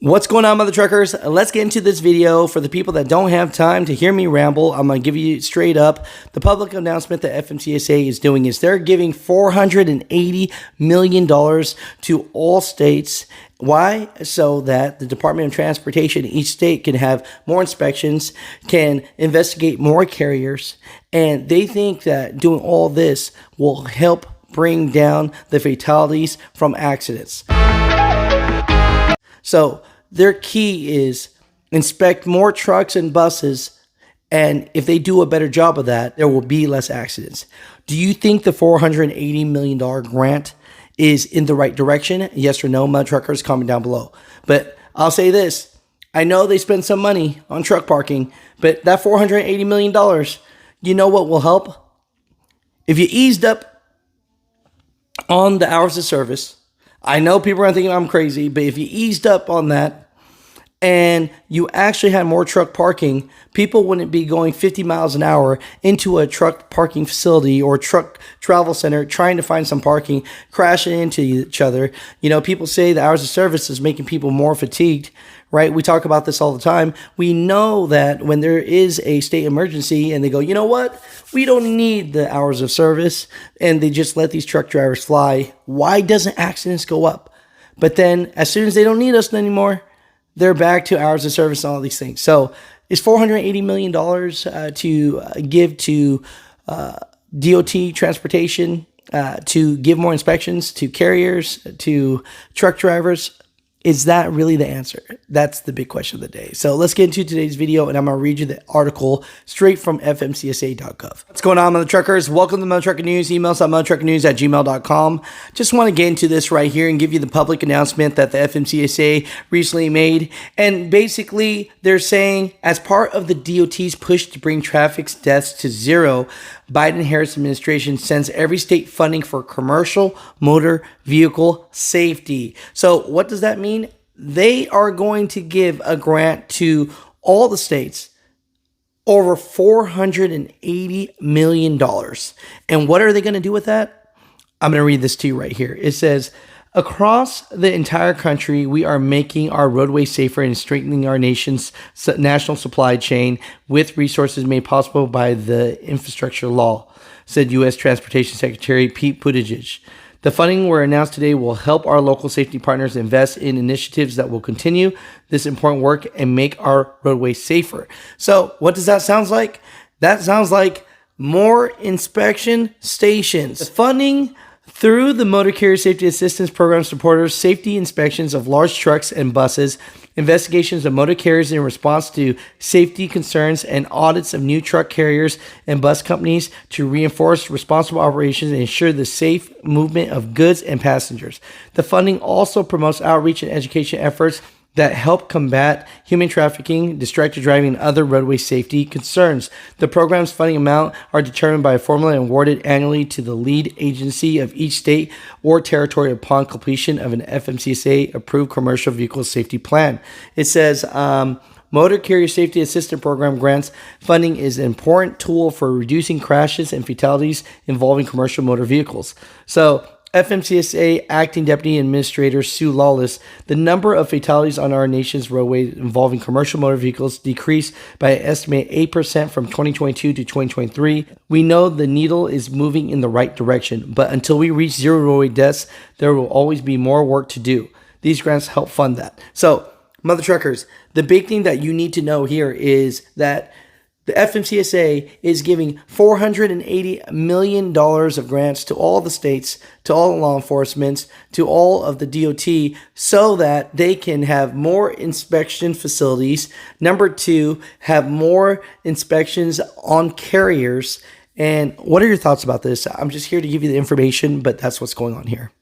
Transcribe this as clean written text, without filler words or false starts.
What's going on, Mutha Truckers? Let's get into this video. For the people that don't have time to hear me ramble, I'm going to give you straight up the public announcement that FMCSA is doing is they're giving $480 million to all states. Why? So that the Department of Transportation in each state can have more inspections, can investigate more carriers, and they think that doing all this will help bring down the fatalities from accidents. So their key is inspect more trucks and buses, and if they do a better job of that, there will be less accidents. Do you think the $480 million grant is in the right direction? Yes or no? Mutha Truckers, comment down below. But I'll say this. I know they spend some money on truck parking, but that $480 million, you know what will help? If you eased up on the hours of service, I know people are thinking I'm crazy, but if you eased up on that and you actually had more truck parking, people wouldn't be going 50 miles an hour into a truck parking facility or truck travel center trying to find some parking, crashing into each other. You know, people say the hours of service is making people more fatigued, right? We talk about this all the time. We know that when there is a state emergency and they go, you know what? We don't need the hours of service, and they just let these truck drivers fly. Why doesn't accidents go up? But then as soon as they don't need us anymore, they're back to hours of service and all these things. So it's $480 million to give to DOT transportation, to give more inspections to carriers, to truck drivers. Is that really the answer? That's the big question of the day. So let's get into today's video, and I'm going to read you the article straight from FMCSA.gov. What's going on, Mutha Truckers? Welcome to Mutha Trucker News. Email us at muthatruckernews@gmail.com. Just want to get into this right here and give you the public announcement that the FMCSA recently made. And basically, they're saying, as part of the DOT's push to bring traffic deaths to zero, Biden-Harris administration sends every state funding for commercial motor vehicle safety. So what does that mean? They are going to give a grant to all the states, over $480 million. And what are they going to do with that? I'm going to read this to you right here. It says, across the entire country, we are making our roadways safer and strengthening our nation's national supply chain with resources made possible by the infrastructure law, said U.S. Transportation Secretary Pete Buttigieg. The funding we're announced today will help our local safety partners invest in initiatives that will continue this important work and make our roadways safer. So what does that sound like? That sounds like more inspection stations. The funding through the Motor Carrier Safety Assistance Program supporters safety inspections of large trucks and buses, investigations of motor carriers in response to safety concerns, and audits of new truck carriers and bus companies to reinforce responsible operations and ensure the safe movement of goods and passengers. The funding also promotes outreach and education efforts that help combat human trafficking, distracted driving, and other roadway safety concerns. The program's funding amount are determined by a formula and awarded annually to the lead agency of each state or territory upon completion of an FMCSA-approved commercial vehicle safety plan. It says, Motor Carrier Safety Assistance Program grants funding is an important tool for reducing crashes and fatalities involving commercial motor vehicles. So, FMCSA Acting Deputy Administrator Sue Lawless, the number of fatalities on our nation's roadways involving commercial motor vehicles decreased by an estimated 8% from 2022 to 2023. We know the needle is moving in the right direction, but until we reach zero roadway deaths, there will always be more work to do. These grants help fund that. So, Mutha Truckers, the big thing that you need to know here is that the FMCSA is giving $480 million of grants to all the states, to all law enforcement, to all of the DOT, so that they can have more inspection facilities. Number two, have more inspections on carriers. And what are your thoughts about this? I'm just here to give you the information, but that's what's going on here.